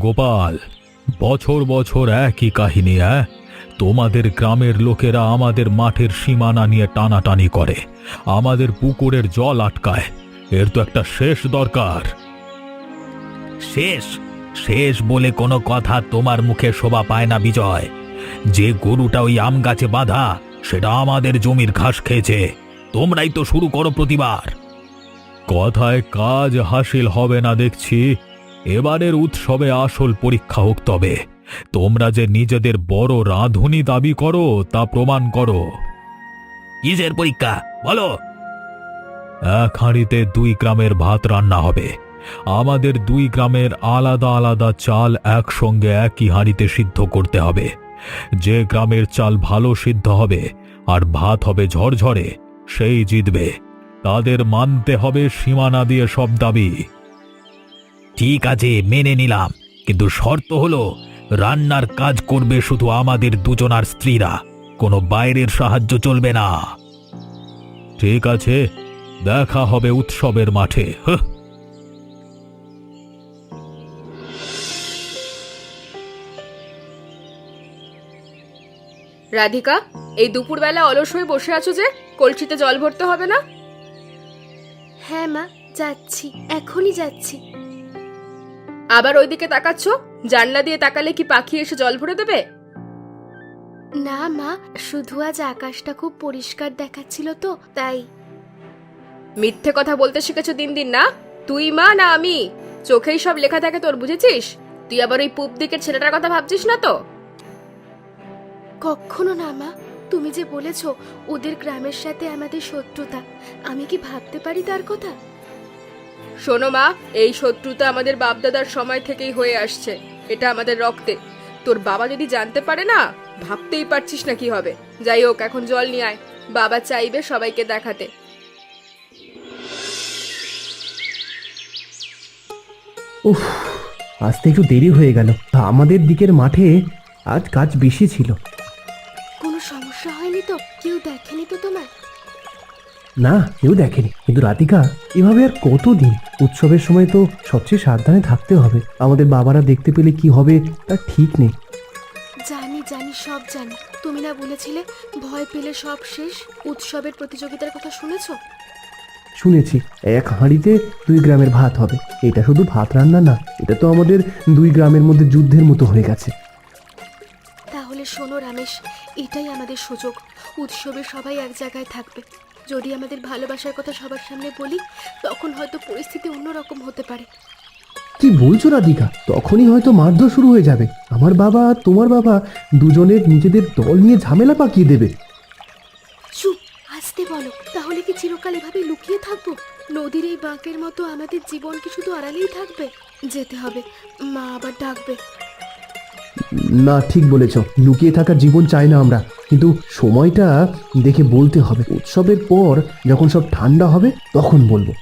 গোপাল, বছর বছর একই কাহিনী। তোমাদের গ্রামের লোকেরা আমাদের মাঠের সীমানা নিয়ে টানাটানি করে, আমাদের পুকুরের জল আটকায়। এর তো একটা শেষ দরকার। শেষ শেষ বলে কোনো কথা তোমার মুখে শোভা পায় না বিজয়। যে গরুটা ওই আম গাছে বাঁধা, সেটা আমাদের জমির ঘাস খেয়েছে। তোমরাই তো শুরু করো প্রতিবার। কথায় কাজ হাসিল হবে না দেখছি। এবারের উৎসবে আসল পরীক্ষা হোক। তবে তোমরা যে নিজেদের বড় রাঁধুনি দাবি করো তা প্রমাণ করো। কিসের পরীক্ষা বলো? এক হাঁড়িতে 2 গ্রামের ভাত রান্না হবে। আমাদের 2 গ্রামের আলাদা আলাদা চাল একসঙ্গে একই হাঁড়িতে সিদ্ধ করতে হবে। যে গ্রামের চাল ভালো সিদ্ধ হবে আর ভাত হবে ঝরঝরে, সেই জিতবে। তাদের মানতে হবে সীমানা দিয়ে সব দাবি। ঠিক আছে, মেনে নিলাম, কিন্তু শর্ত হলো রান্নার কাজ করবে শুধু আমাদের দুজনার স্ত্রীরা, কোনো বাইরের সাহায্য চলবে না। ঠিক আছে, দেখা হবে উৎসবের মাঠে। রাধিকা, এই দুপুরবেলা অলস হয়ে বসে আছো যে? কলসিতে জল ভরতে হবে না? হ্যাঁ মা, যাচ্ছি, এখনই যাচ্ছি। আবার ওইদিকে তাকাচ্ছ? জানলা দিয়ে তাকালে কি পাখি এসে জল ভরে দেবে? না মা, শুধু আজ আকাশটা খুব পরিষ্কার দেখাচ্ছিল তো তাই। মিথ্যে কথা বলতে শিখেছো দিন দিন না? তুই মা না আমি? চোখেই সব লেখা থাকে তোর, বুঝেছিস? তুই আবার ওই পূব দিকের ছেলেটার কথা ভাবছিস না তো? কখনো না মা, তুমি যে বলেছো ওদের গ্রামের সাথে আমাদের শত্রুতা, আমি কি ভাবতে পারি তার কথা? শোনো মা, এই শত্রুতা আমাদের বাপদাদার সময় থেকেই হয়ে আসছে। এটা আমাদের রক্তে। তোর বাবা যদি জানতে পারে না, ভাবতেই পারছিস না কি হবে। যাই হোক, এখন জল নিয়ে আয়, বাবা চাইবে সবাইকে দেখাতে। উফ, আজ তো একটু দেরি হয়ে গেল। আমাদের দিকের মাঠে আজ কাজ বেশি ছিল। কোনো সমস্যা হয়নি তো? কেউ দেখেনি তো তোমার? না, কেউ দেখেনি। কিন্তু রাধিকা, এভাবে আর কতদিন? উৎসবের সময় তো সবচেয়ে সাবধানে থাকতে হবে। আমাদের বাবারা দেখতে পেলে কি হবে তার ঠিক নেই। জানি জানি, সব জানি। তুমি না বলেছিলে ভয় পেলে সব শেষ? উৎসবের প্রতিযোগিতার কথা শুনেছো? শুনেছি, এক হাঁড়িতে 2 গ্রামের ভাত হবে। এটা শুধু ভাত রান্না না, এটা তো আমাদের 2 গ্রামের মধ্যে যুদ্ধের মতো হয়ে গেছে। তাহলে শোনো রামেশ, এটাই আমাদের সুযোগ। উৎসবে সবাই এক জায়গায় থাকবে। যদি আমাদের ভালোবাসার কথা সবার সামনে বলি, তখন হয়তো পরিস্থিতি অন্যরকম হতে পারে। কি বলছো রাধিকা? তখনই হয়তো মারধর শুরু হয়ে যাবে। আমার বাবা আর তোমার বাবা দুজনের নিজেদের দল নিয়ে ঝামেলা পাকিয়ে দেবে। চুপ, আসতে বলো। তাহলে কি চিরকাল এভাবে লুকিয়ে থাকবো? নদীর এই বাঁকের মতো আমাদের জীবন কি শুধু আড়ালেই থাকবে? যেতে হবে, মা আবার ডাকবে। না, ঠিক বলেছ, লুকিয়ে থাকার জীবন চাই না আমরা। কিন্তু সময়টা দেখে বলতে হবে। উৎসবের পর যখন সব ঠান্ডা হবে তখন বলবো।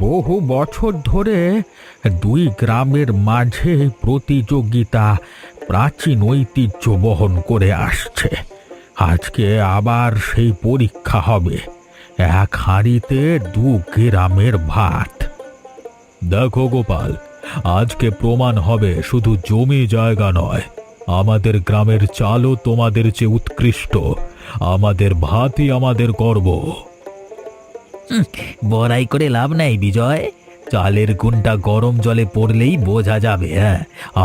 বহু বছর ধরে 2 গ্রামের মাঝে এই প্রতিযোগিতা প্রাচীন ঐতিহ্য বহন করে আসছে। আজকে আবার সেই পরীক্ষা হবে। এক হাঁড়িতে 2 গ্রামের ভাত। দেখো গোপাল, আজকে প্রমাণ হবে শুধু জমি জায়গা নয়, আমাদের গ্রামের চালও তোমাদের চেয়ে উৎকৃষ্ট। আমাদের ভাতই আমাদের গর্ব। বড়াই করে লাভ নাই বিজয়। চালের গুণটা গরম জলে পড়লেই বোঝা যাবে।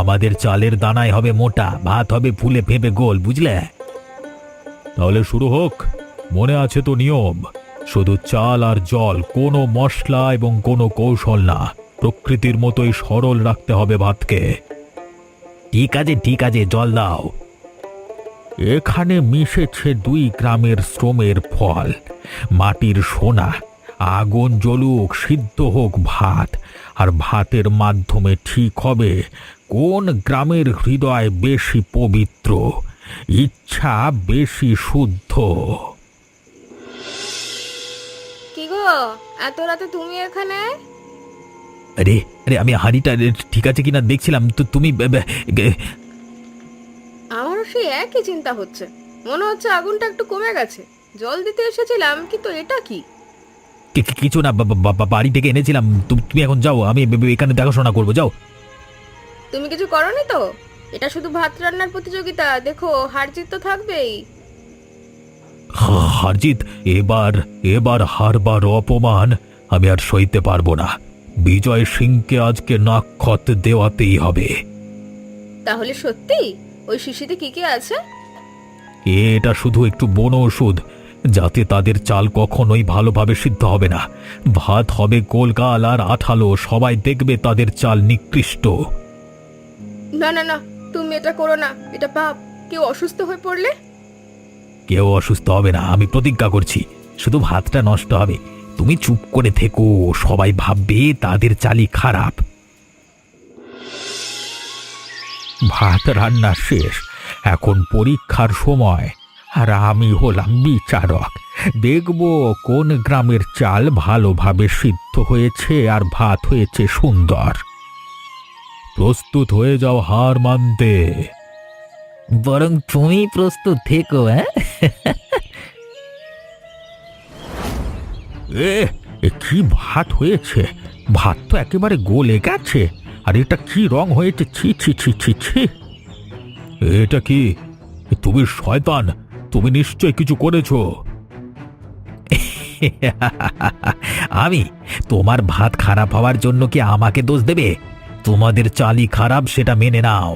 আমাদের চালের দানায় হবে মোটা, ভাত হবে ফুলে ফেঁপে গোল, বুঝলে? তাহলে শুরু হোক। মনে আছে তো নিয়ম? শুধু চাল আর জল, কোনো মশলা এবং কোনো কৌশল না। প্রকৃতির মতোই সরল রাখতে হবে ভাতকে। ঠিক আছে ঠিক আছে, জল দাও। এখানে মিশেছে 2 গ্রামের শ্রমের ফল, মাটির সোনা। আগুন জ্বলুক, সিদ্ধ হোক ভাত, আর ভাতের মাধ্যমে ঠিক হবে কোন গ্রামের হৃদয় বেশি পবিত্র, ইচ্ছা বেশি শুদ্ধ। কি গো, এত রাতে তুমি এখানে? আরে আরে, আমি হাঁড়িটা ঠিক আছে কিনা দেখছিলাম। তো তুমি আমারও সেই একই চিন্তা হচ্ছে। মনে হচ্ছে আগুনটা একটু কমে গেছে। জল দিতে এসেছিলাম, কিন্তু এটা কি? কিছু না, বাড়ি থেকে এনেছিলাম। তুমি এখন যাও, আমি এখানে দেখাশোনা করবো, যাও। তুমি কিছু করনি তো? এটা শুধু ভাত রান্নার প্রতিযোগিতা, দেখো হার জিত তো থাকবেই। হারজিত, এবার হারবার অপমান আমি আর সইতে পারবো না। বিজয় সিংকে আজকে নাক্ষত দেওয়াতেই হবে। তাহলে সত্যি ওই শিশিতে কি কি আছে? এটা শুধু একটু বন ওষুধ, যাতে তাদের চাল কখনোই ভালোভাবে সিদ্ধ হবে না। ভাত হবে গোলগাল আর আঠালো, সবাই দেখবে তাদের চাল নিকৃষ্ট। না না না, তুমি এটা করো না, এটা পাপ। কেউ অসুস্থ হয়ে পড়লে? কেউ অসুস্থ হবে না, আমি প্রতিজ্ঞা করছি। শুধু ভাতটা নষ্ট হবে। তুমি চুপ করে থেকো, সবাই ভাববে তাদের চালই খারাপ। ভাত রান্না শেষ, এখন পরীক্ষার সময়। আর আমি হলাম বিচারক। দেখব কোন গ্রামের চাল ভালোভাবে সিদ্ধ হয়েছে আর ভাত হয়েছে সুন্দর। প্রস্তুত হয়ে যাও হার মানতে। বরং তুমি প্রস্তুত থেকো। এ কি ভাত হয়েছে! ভাত তো একেবারে গলে গেছে। আর এটা কি রং হয়েছে! ছি ছি ছি ছি ছি! এটা কি? তুমি শয়তান, তুমি নিশ্চয় কিছু করেছো। আমি? তোমার ভাত খারাপ হওয়ার জন্য কি আমাকে দোষ দেবে? তোমাদের চালই খারাপ, সেটা মেনে নাও।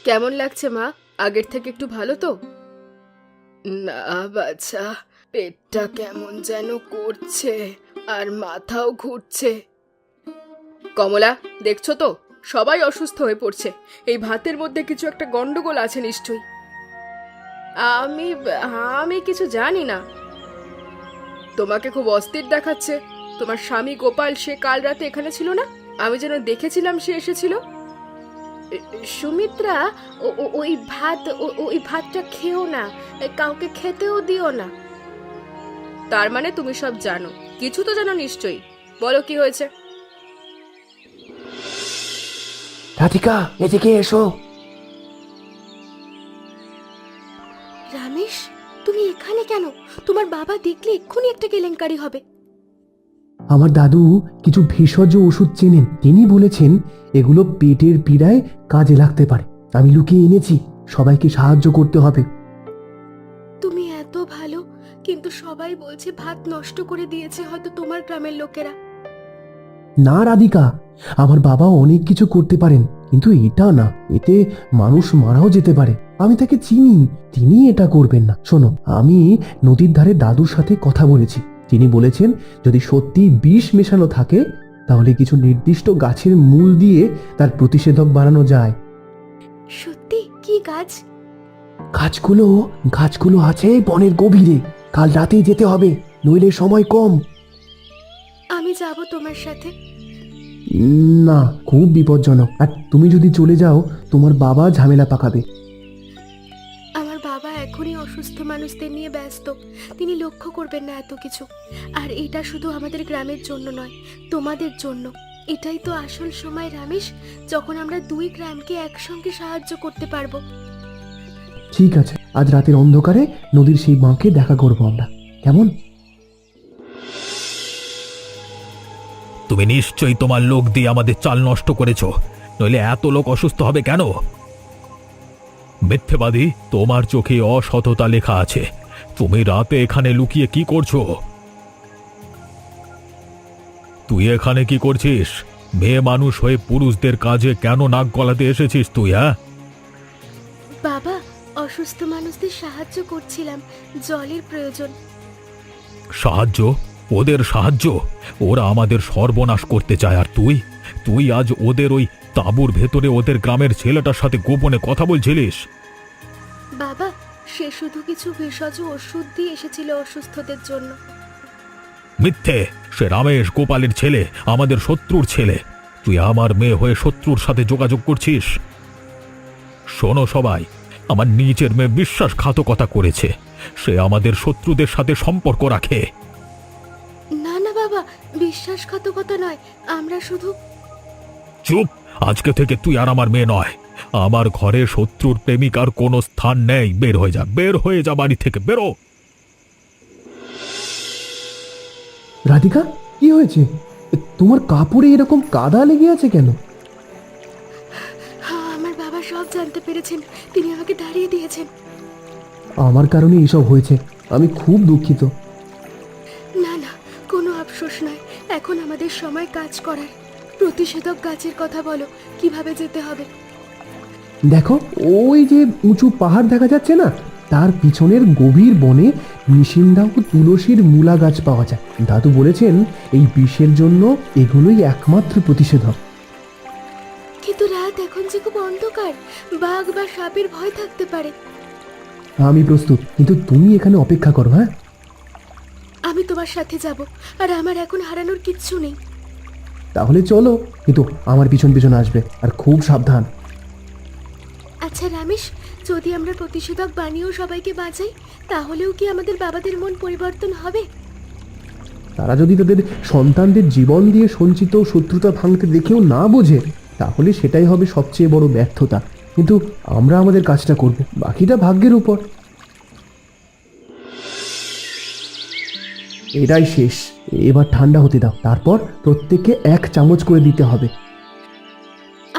কেমন লাগছে মা? আগের থেকে একটু ভালো তো? না বাচ্চা, পেটটা কেমন যেন করছে আর মাথাও ঘুরছে। কমলা, দেখছো তো সবাই অসুস্থ হয়ে পড়ছে। এই ভাতের মধ্যে কিছু একটা গন্ডগোল আছে নিশ্চয়ই। আমি আমি কিছু জানি না। তোমাকে খুব অস্থির দেখাচ্ছে। তোমার স্বামী গোপাল, সে কাল রাতে এখানে ছিল না? আমি যেন দেখেছিলাম সে এসেছিল। সুমিত্রা, ওই ভাতটা খেও না, কাউকে খেতেও দিও না। তার মানে তুমি সব জানো? কিছু তো জানো নিশ্চয়ই, বলো কি হয়েছে? রাধিকা, এদিকে এসো। রামেশ, তুমি এখানে কেন? তোমার বাবা দেখলে এক্ষুনি একটা কেলেঙ্কারি হবে। আমার দাদু কিছু ভেষজ ওষুধ চেনেন। তিনি বলেছেন এগুলো পেটের পীড়ায় কাজে লাগতে পারে। আমি লুকিয়ে এনেছি, সবাইকে সাহায্য করতে হবে। তুমি এত ভালো, কিন্তু সবাই বলছে ভাত নষ্ট করে দিয়েছে হয়তো তোমার গ্রামের লোকেরা। না রাধিকা, আমার বাবা অনেক কিছু করতে পারেন, কিন্তু এটা না। এতে মানুষ মারাও যেতে পারে। আমি তাকে চিনি, তিনি এটা করবেন না। শোনো, আমি নদীর ধারে দাদুর সাথে কথা বলেছি। তিনি বলেছেন যদি সত্যি বিষ মেশানো থাকে, তাহলে কিছু নির্দিষ্ট গাছের মূল দিয়ে তার প্রতিষেধক বানানো যায়। সত্যি? কি গাছ? গাছগুলো আছে বনের গভীরে। কাল রাতেই যেতে হবে, নইলে সময় কম। আমি যাব তোমার সাথে। না, খুব বিপজ্জনক। আর তুমি যদি চলে যাও, তোমার বাবা ঝামেলা পাকাবে। আমার বাবা এখনই অসুস্থ মানুষদের নিয়ে ব্যস্ত, তিনি লক্ষ্য করবেন না এত কিছু। আর এটা শুধু আমাদের গ্রামের জন্য নয়, তোমাদের জন্য। এটাই তো আসল সময় রামেশ, যখন আমরা দুই গ্রামকে একসঙ্গে সাহায্য করতে পারবো। ঠিক আছে, আজ রাতের অন্ধকারে নদীর সেই বাঁকে দেখা করবো আমরা, কেমন? তুমি নিশ্চয়ই তোমার লোক দিয়ে আমাদের চাল নষ্ট করেছো, নইলে এত লোক অসুস্থ হবে কেন? মিথ্যেবাদী, তোমার চোখে অসততা লেখা আছে। তুমি রাতে এখানে লুকিয়ে কি করছো? তুই এখানে কি করছিস? মেয়ে মানুষ হয়ে পুরুষদের কাজে কেন নাক গলাতে এসেছিস তুই? বাবা, অসুস্থ মানুষদের সাহায্য করছিলাম, জলের প্রয়োজন। সাহায্য? ওদের সাহায্য? ওরা আমাদের সর্বনাশ করতে চায়। আর তুই আজ ওদের ওই তাঁবুর ভেতরে ওদের গ্রামের ছেলেটার সাথে গোপনে কথা বলছিলিস? বাবা, সে শুধু কিছু ভেষজ ওষুধ দিয়ে এসেছিল অসুস্থদের জন্য। মিথ্যে! সে রামেশ গোপালের ছেলে, আমাদের শত্রুর ছেলে। তুই আমার মেয়ে হয়ে শত্রুর সাথে যোগাযোগ করছিস? শোনো সবাই, আমার নিজের মেয়ে বিশ্বাসঘাতকতা করেছে। সে আমাদের শত্রুদের সাথে সম্পর্ক রাখে। না না বাবা, বিশ্বাসঘাতকতা নয়, আমরা শুধু। চুপ! আজকে থেকে তুই আর আমার মেয়ে নয়। আমার ঘরে শত্রুর প্রেমিকার কোনো স্থান নেই। বের হয়ে যা, বের হয়ে যা বাড়ি থেকে, বেরো। রাধিকা, কি হয়েছে? তোমার কাপড়ে এরকম কাদা লেগে আছে কেন? হ্যাঁ, আমার বাবা সব জানতে পেরেছেন, তিনি আমাকে দাঁড়িয়ে দিয়েছেন। আমার কারণে এসব হয়েছে, আমি খুব দুঃখিত। না না, কোনো আফসোস নয়। এখন আমাদের সময় কাজ করার। প্রতিষেধক গাছের কথা বলো, কিভাবে যেতে হবে? দেখো, ওই যে উঁচু পাহাড় দেখা যাচ্ছে না, তার পিছনের গভীর বনে নিশিন্দা ও তুলসীর মূলা গাছ পাওয়া যায়। দাদু বলেছেন এই বিষের জন্য এগুলোই একমাত্র প্রতিষেধক। কিন্তু রাত এখন যে খুব অন্ধকার, বাঘ বা সাপের ভয় থাকতে পারে। আমি প্রস্তুত, কিন্তু তুমি এখানে অপেক্ষা করো। হ্যাঁ, আমি তোমার সাথে যাব, আর আমার এখন হারানোর কিচ্ছু নেই। তাহলে চলো, কিন্তু আমার পিছন পিছন আসবে, আর খুব সাবধান। আচ্ছা রামেশ, যদি আমরা প্রতিষেধক বানিয়েও সবাইকে বাঁচাই, তাহলেও কি আমাদের বাবাদের মন পরিবর্তন হবে? তারা যদি তাদের সন্তানদের জীবন দিয়ে সঞ্চিত শত্রুতা ভাঙতে দেখেও না বোঝে, তাহলে সেটাই হবে সবচেয়ে বড় ব্যর্থতা। কিন্তু আমরা আমাদের কাজটা করব, বাকিটা ভাগ্যের উপর। এটাই শেষ, এবার ঠান্ডা হতে দাও, তারপর প্রত্যেককে 1 চামচ করে দিতে হবে।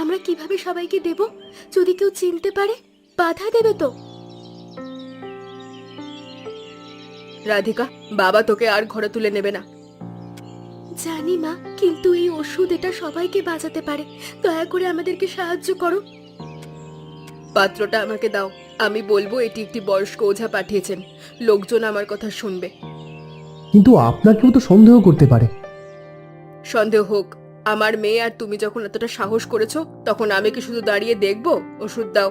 আমরা কিভাবে সবাইকে দেব? যদি কেউ চিনতে পারে, বাধা দেবে তো? রাধিকা, বাবা তোকে আর ঘরে তুলে নেবে না। জানি মা, কিন্তু এই ওষুধ এটা সবাইকে বাঁচাতে পারে। দয়া করে আমাদেরকে সাহায্য করো। পাত্রটা আমাকে দাও, আমি বলবো এটি একটি বয়স্ক ওঝা পাঠিয়েছেন। লোকজন আমার কথা শুনবে। কিন্তু আপনাকেও তো সন্দেহ করতে পারে। সন্দেহ হোক, আমার মেয়ে আর তুমি যখন এতটা সাহস করেছো, তখন আমি কি শুধু দাঁড়িয়ে দেখবো? ওষুধ দাও।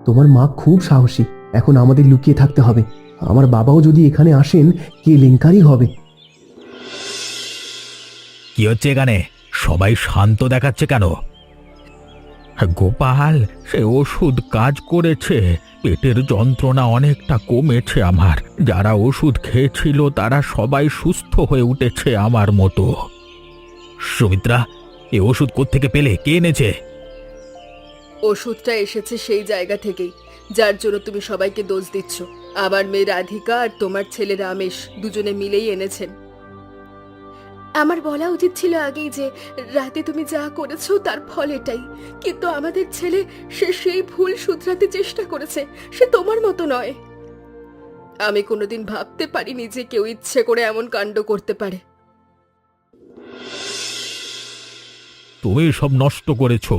তোমার মা খুব সাহসী, এখন আমাদের লুকিয়ে থাকতে হবে। আমার বাবাও যদি এখানে আসেন, কেলেঙ্কারি হবে। কি হচ্ছে এখানে? সবাই শান্ত দেখাচ্ছে কেন? গোপাল, সে ওষুধ কাজ করেছে, পেটের যন্ত্রণা অনেকটা কমেছে আমার। যারা ওষুধ খেয়েছিল তারা সবাই সুস্থ হয়ে উঠেছে আমার মতো। সুমিত্রা, এ ওষুধ কোত্থেকে পেলে? কে এনেছে? ওষুধটা এসেছে সেই জায়গা থেকেই যার জন্য তুমি সবাইকে দোষ দিচ্ছ। আমার মেয়ে রাধিকা আর তোমার ছেলে রামেশ দুজনে মিলেই এনেছেন। আমার বলা উচিত ছিল আগেই যে রাতে তুমি যা করেছো তার ফল এটাই। কিন্তু আমাদের ছেলে, সে সেই ভুল শুধরাতে চেষ্টা করেছে। সে তোমার মতো নয়। আমি কোনোদিন ভাবতে পারিনি যে কেউ ইচ্ছে করে এমন কাণ্ড করতে পারে। তুমি সব নষ্ট করেছো,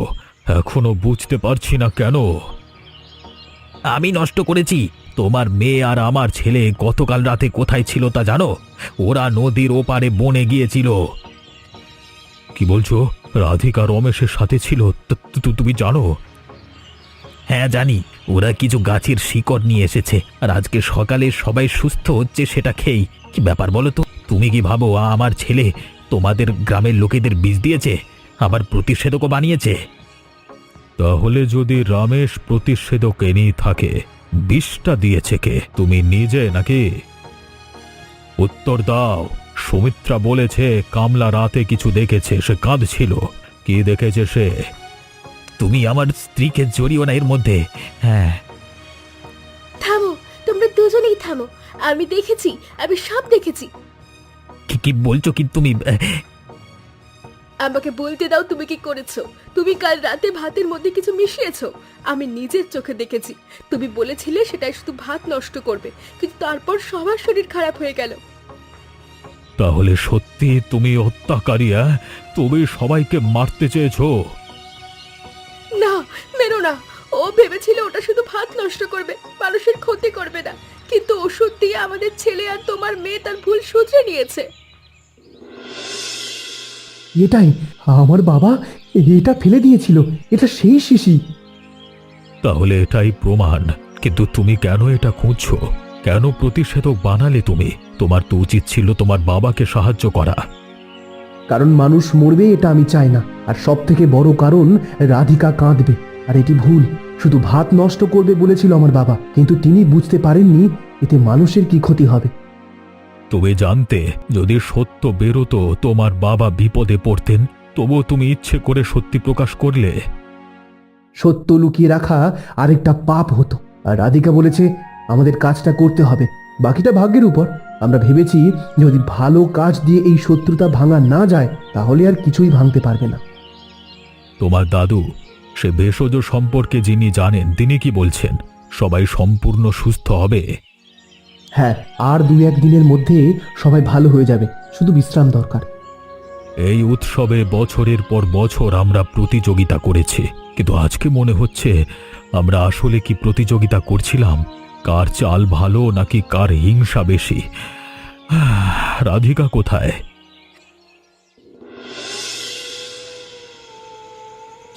এখনো বুঝতে পারছি না কেন। আমি নষ্ট করেছি? তোমার মেয়ে আর আমার ছেলে গতকাল রাতে কোথায় ছিল তা জানো? ওরা নদীর ওপারে বনে গিয়েছিল। কি বলছো? রাধিকা রমেশের সাথে ছিল? তুমি জানো? হ্যাঁ জানি, ওরা কিছু গাছের শিকড় নিয়ে এসেছে, আর আজকে সকালে সবাই সুস্থ হচ্ছে সেটা খেয়েই। কি ব্যাপার বলো তো? তুমি কি ভাবো আমার ছেলে তোমাদের গ্রামের লোকেদের বিষ দিয়েছে, আবার প্রতিষেধকও বানিয়েছে? তাহলে যদি রমেশ প্রতিষেধক এনেই থাকে, বিষটা দিয়েছে কে? তুমি নিজে নাকি? উত্তর দাও। সুমিত্রা বলেছে কামলা রাতে কিছু দেখেছে, সে কাঁদছিল। কি দেখেছে সে? তুমি আমার স্ত্রীকে জড়িও না এর মধ্যে। হ্যাঁ, থামো, তোমরা দুজনেই থামো। আমি দেখেছি, আমি সব দেখেছি। কি বলছো কি তুমি? আমাকে বলতে দাও তুমি কি করেছো। তুমি কাল রাতে ভাতের মধ্যে কিছু মিশিয়েছো। আমি নিজের চোখে দেখেছি। তুমি বলেছিলে সেটাই শুধু ভাত নষ্ট করবে, কিন্তু তারপর সবার শরীর খারাপ হয়ে গেল। তাহলে সত্যি তুমি হত্যাকারী? তুমি সবাইকে মারতে চেয়েছো? না, মেরো না। ও ভেবেছিল ওটা শুধু ভাত নষ্ট করবে, মানুষের ক্ষতি করবে না। কিন্তু ওষুধ দিয়ে আমাদের ছেলে আর তোমার মেয়ে তার ভুল শুধরে নিয়েছে। এটাই আমার বাবা, এটা ফেলে দিয়েছিল, এটা সেই শিশি। তাহলে এটাই প্রমাণ। কিন্তু তুমি কেন এটা খুঁজছো? কেন প্রতিষেধক বানালে তুমি? তোমার তো উচিত ছিল তোমার বাবাকে সাহায্য করা। কারণ মানুষ মরবে এটা আমি চাই না, আর সব থেকে বড় কারণ রাধিকা কাঁদবে, আর এটি ভুল। শুধু ভাত নষ্ট করবে বলেছিল আমার বাবা, কিন্তু তিনি বুঝতে পারেননি এতে মানুষের কি ক্ষতি হবে। তুমি জানতে যদি সত্য বেরোতো তোমার বাবা বিপদে পড়তেন, তবুও তুমি ইচ্ছে করে সত্যি প্রকাশ করলে। সত্য লুকিয়ে রাখা আরেকটা পাপ হতো, আর রাধিকা বলেছে আমাদের কাজটা করতে হবে। বাকিটা ভাগ্যের উপর। আমরা ভেবেছি যদি ভালো কাজ দিয়ে এই শত্রুতা ভাঙা না যায় তাহলে আর কিছুই ভাঙতে পারবে না। তোমার দাদু, সে ভেষজ সম্পর্কে যিনি জানেন তিনি কি বলছেন? সবাই সম্পূর্ণ সুস্থ হবে? হ্যাঁ, আর 2-1 দিনের মধ্যে সবাই ভালো হয়ে যাবে, শুধু বিশ্রাম দরকার। এই উৎসবে বছরের পর বছর আমরা প্রতিযোগিতা করেছি, কিন্তু আজকে মনে হচ্ছে আমরা আসলে কি প্রতিযোগিতা করছিলাম? কার চাল ভালো নাকি কার হিংসা বেশি? রাধিকা কোথায়?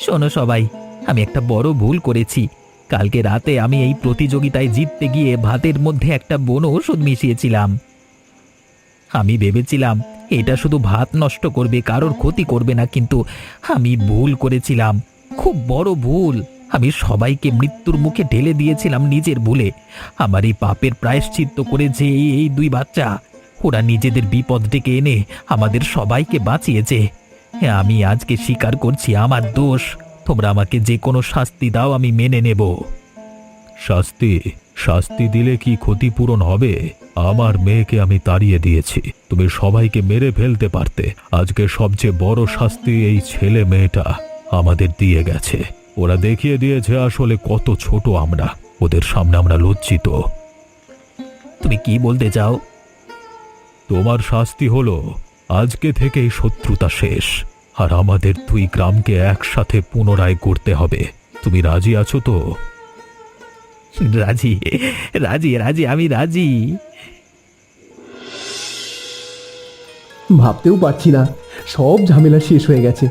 শোনো সবাই, আমি একটা বড় ভুল করেছি। কালকে রাতে আমি এই প্রতিযোগিতায় জিততে গিয়ে ভাতের মধ্যে একটা বন ওষুধ মিশিয়েছিলাম। আমি ভেবেছিলাম এটা শুধু ভাত নষ্ট করবে, কারোর ক্ষতি করবে না, কিন্তু আমি ভুল করেছিলাম, খুব বড় ভুল। আমি সবাইকে মৃত্যুর মুখে ঢেলে দিয়েছিলাম নিজের ভুলে। আমার এই পাপের প্রায়শ্চিত্ত করেছে এই 2 বাচ্চা। ওরা নিজেদের বিপদ ডেকে এনে আমাদের সবাইকে বাঁচিয়েছে। আমি আজকে স্বীকার করছি আমার দোষ। তোমরা আমাকে যে কোনো শাস্তি দাও, আমি মেনে নেব। শাস্তি? শাস্তি দিলে কি ক্ষতিপূরণ হবে? আমার মেয়েকে আমি তাড়িয়ে দিয়েছি, তুমি সবাইকে মেরে ফেলতে পারতে। আজকে সবচেয়ে বড় শাস্তি এই ছেলে মেয়েটা আমাদের দিয়ে গেছে। ওরা দেখিয়ে দিয়েছে আসলে কত ছোট আমরা। ওদের সামনে আমরা লজ্জিত। তুমি কি বলতে চাও? তোমার শাস্তি হলো আজকে থেকেই শত্রুতা শেষ, আর আমাদের 2 গ্রামকে একসাথে পুনরায় করতে হবে। তুমি রাজি আছো তো? রাজি, রাজি, রাজি, আমি রাজি। ভাবতেও পারছি না, সব ঝামেলা শেষ হয়ে গেছে।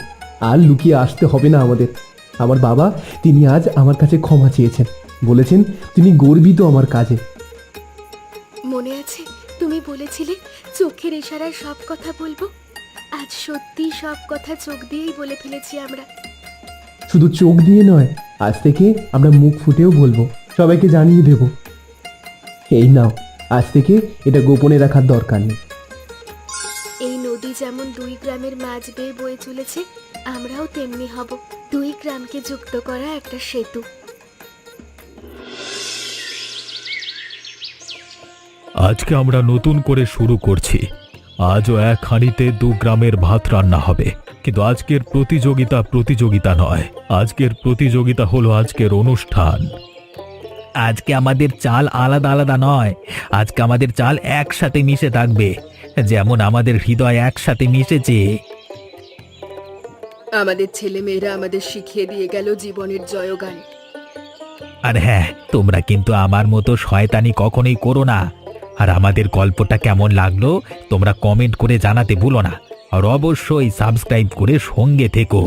আর লুকিয়ে আসতে হবে না আমাদের। আমার বাবা, তিনি আজ আমার কাছে ক্ষমা চেয়েছেন, বলেছেন তিনি গর্বিত আমার কাজে। মনে আছে তুমি বলেছিলে চোখের ইশারায় সব কথা বলবো? আজ সত্যি সব কথা চোখ দিয়েই বলে ফেলেছি আমরা। শুধু চোখ দিয়ে নয়, আজ থেকে আমরা মুখ ফুটেও বলবো, সবাইকে জানিয়ে দেব। এই নাও, আজ থেকে এটা গোপনে রাখার দরকার নেই। এই নদী যেমন 2 গ্রামের মাঝ বেয়ে বয়ে চলেছে, আমরাও তেমনি হব 2 গ্রামকে যুক্ত করা একটা সেতু। আজকে আমরা নতুন করে শুরু করছি। আজও 1 হাঁড়িতে 2 গ্রামের ভাত রান্না হবে। কিন্তু আজকের প্রতিযোগিতা নয়, আজকের প্রতিযোগিতা হলো আজকের অনুষ্ঠান। আজকে আমাদের চাল আলাদা আলাদা নয়, আজকে আমাদের চাল একসাথে মিশে থাকবে, যেমন আমাদের হৃদয় একসাথে মিশেছে। আমাদের ছেলে মেয়েরা আমাদের শিখিয়ে দিয়ে গেল জীবনের জয়গান। আর হ্যাঁ, তোমরা কিন্তু আমার মতো শয়তানি কখনোই করো না। আর আমাদের গল্পটা কেমন লাগলো তোমরা কমেন্ট করে জানাতে ভুলো না। আর অবশ্যই সাবস্ক্রাইব করে সঙ্গে থেকো।